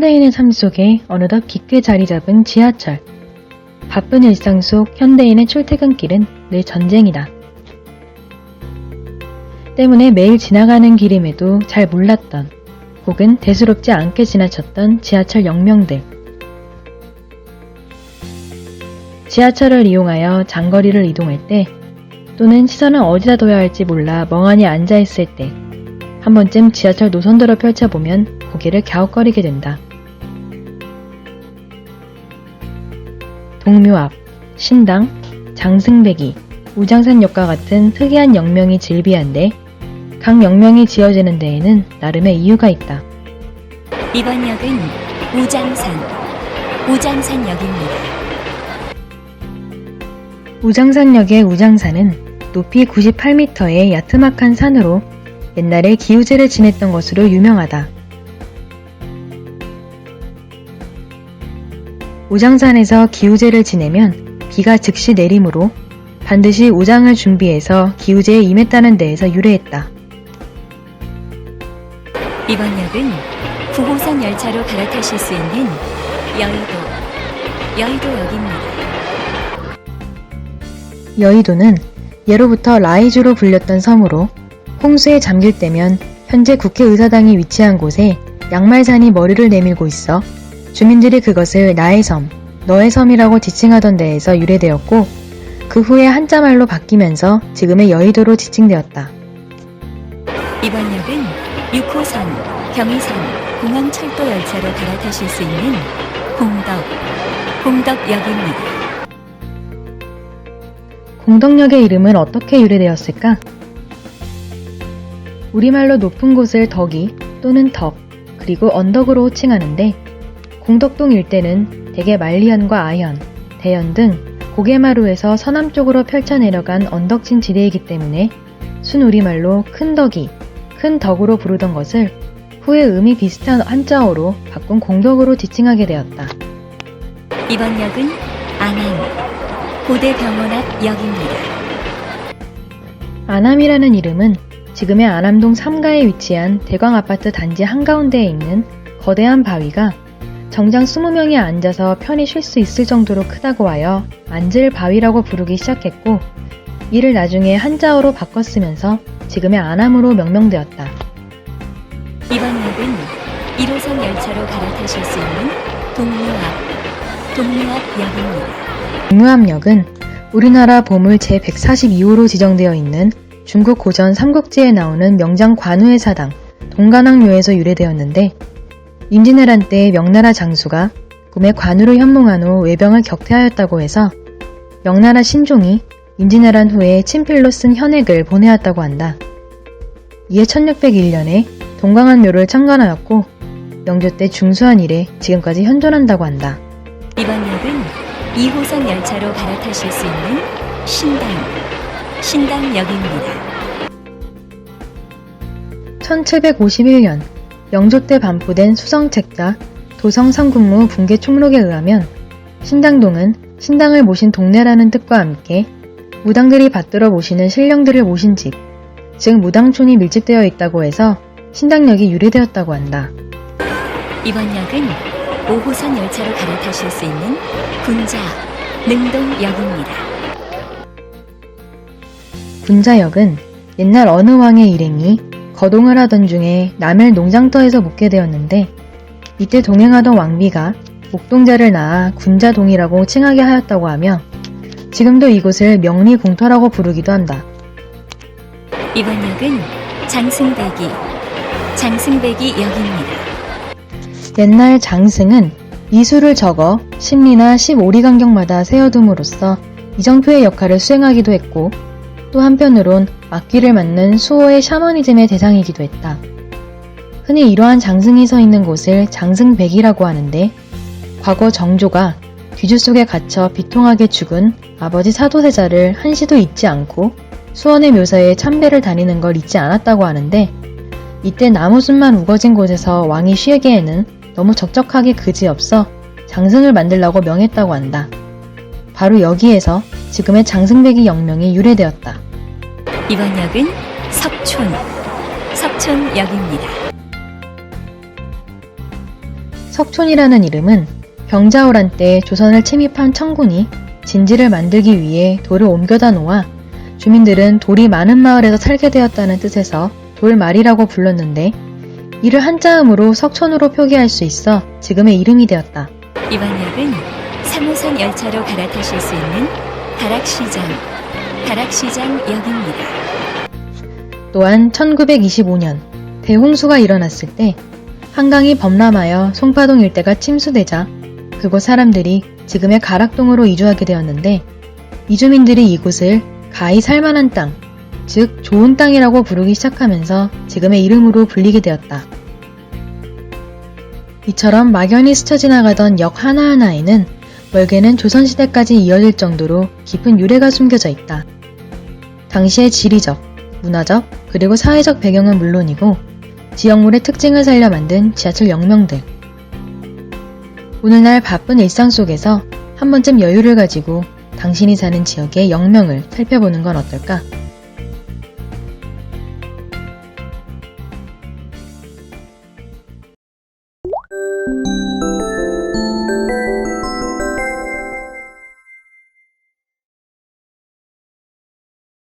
현대인의 삶 속에 어느덧 깊게 자리 잡은 지하철. 바쁜 일상 속 현대인의 출퇴근길은 늘 전쟁이다. 때문에 매일 지나가는 길임에도 잘 몰랐던 혹은 대수롭지 않게 지나쳤던 지하철 역명들. 지하철을 이용하여 장거리를 이동할 때 또는 시선을 어디다 둬야 할지 몰라 멍하니 앉아있을 때 한 번쯤 지하철 노선도를 펼쳐보면 고개를 갸웃거리게 된다. 동묘 앞, 신당, 장승배기, 우장산역과 같은 특이한 역명이 즐비한데 각 역명이 지어지는 데에는 나름의 이유가 있다. 이번 역은 우장산역입니다. 우장산역의 우장산은 높이 98m의 야트막한 산으로 옛날에 기우제를 지냈던 것으로 유명하다. 우장산에서 기우제를 지내면 비가 즉시 내리므로 반드시 우장을 준비해서 기우제에 임했다는 데에서 유래했다. 이번 역은 9호선 열차로 갈아타실 수 있는 여의도역입니다. 여의도는 예로부터 라이주로 불렸던 섬으로 홍수에 잠길 때면 현재 국회의사당이 위치한 곳에 양말산이 머리를 내밀고 있어 주민들이 그것을 나의 섬, 너의 섬이라고 지칭하던 데에서 유래되었고 그 후에 한자말로 바뀌면서 지금의 여의도로 지칭되었다. 이번 역은 6호선 경의선 공항철도 열차로 갈아타실 수 있는 공덕역입니다. 공덕역의 이름은 어떻게 유래되었을까? 우리말로 높은 곳을 덕이 또는 덕 그리고 언덕으로 호칭하는데 공덕동 일대는 대개 만리현과 아현, 대연 등 고개마루에서 서남쪽으로 펼쳐 내려간 언덕진 지대이기 때문에 순우리말로 큰 덕이, 큰 덕으로 부르던 것을 후에 음이 비슷한 한자어로 바꾼 공덕으로 지칭하게 되었다. 이번 역은 안암 고대병원 앞 역입니다. 안암이라는 이름은 지금의 안암동 3가에 위치한 대광아파트 단지 한가운데에 있는 거대한 바위가 정장 20명이 앉아서 편히 쉴 수 있을 정도로 크다고 하여 앉을 바위라고 부르기 시작했고 이를 나중에 한자어로 바꿨으면서 지금의 안암으로 명명되었다. 이번 역은 1호선 열차로 갈아타실 수 있는 동묘앞역입니다. 동묘앞역은 우리나라 보물 제142호로 지정되어 있는 중국 고전 삼국지에 나오는 명장 관우의 사당 동관왕묘에서 유래되었는데 임진왜란 때 명나라 장수가 꿈에 관우를 현몽한 후 외병을 격퇴하였다고 해서 명나라 신종이 임진왜란 후에 친필로 쓴 현액을 보내왔다고 한다. 이에 1601년에 동광안묘를 창건하였고 영조 때 중수한 이래 지금까지 현존한다고 한다. 이번 역은 2호선 열차로 갈아타실 수 있는 신당역입니다. 1751년 영조 때 반포된 수성책자 도성삼군무 붕괴 총록에 의하면 신당동은 신당을 모신 동네라는 뜻과 함께 무당들이 받들어 모시는 신령들을 모신 집, 즉 무당촌이 밀집되어 있다고 해서 신당역이 유래되었다고 한다. 이번 역은 5호선 열차로 갈아타실 수 있는 능동역입니다. 군자역은 옛날 어느 왕의 일행이 거동을 하던 중에 남의 농장터에서 묵게 되었는데 이때 동행하던 왕비가 옥동자를 낳아 군자동이라고 칭하게 하였다고 하며 지금도 이곳을 명리공터라고 부르기도 한다. 이번 역은 장승배기역입니다. 옛날 장승은 이수를 적어 십리나 15리 간격마다 세워둠으로써 이정표의 역할을 수행하기도 했고 또 한편으론 악귀를 맞는 수호의 샤머니즘의 대상이기도 했다. 흔히 이러한 장승이 서 있는 곳을 장승배기라고 하는데 과거 정조가 뒤주 속에 갇혀 비통하게 죽은 아버지 사도세자를 한시도 잊지 않고 수원의 묘사에 참배를 다니는 걸 잊지 않았다고 하는데 이때 나무숲만 우거진 곳에서 왕이 쉬기에는 너무 적적하게 그지없어 장승을 만들라고 명했다고 한다. 바로 여기에서 지금의 장승배기 역명이 유래되었다. 이번 역은 석촌역입니다. 석촌이라는 이름은 병자호란 때 조선을 침입한 청군이 진지를 만들기 위해 돌을 옮겨다 놓아 주민들은 돌이 많은 마을에서 살게 되었다는 뜻에서 돌말이라고 불렀는데 이를 한자음으로 석촌으로 표기할 수 있어 지금의 이름이 되었다. 이번 역은 3호선 열차로 갈아타실 수 있는 다락시장 역입니다. 또한 1925년 대홍수가 일어났을 때 한강이 범람하여 송파동 일대가 침수되자 그곳 사람들이 지금의 가락동으로 이주하게 되었는데 이주민들이 이곳을 가히 살만한 땅, 즉 좋은 땅이라고 부르기 시작하면서 지금의 이름으로 불리게 되었다. 이처럼 막연히 스쳐 지나가던 역 하나하나에는 멀게는 조선시대까지 이어질 정도로 깊은 유래가 숨겨져 있다. 당시의 지리적, 문화적, 그리고 사회적 배경은 물론이고 지역물의 특징을 살려 만든 지하철 역명들. 오늘날 바쁜 일상 속에서 한 번쯤 여유를 가지고 당신이 사는 지역의 역명을 살펴보는 건 어떨까?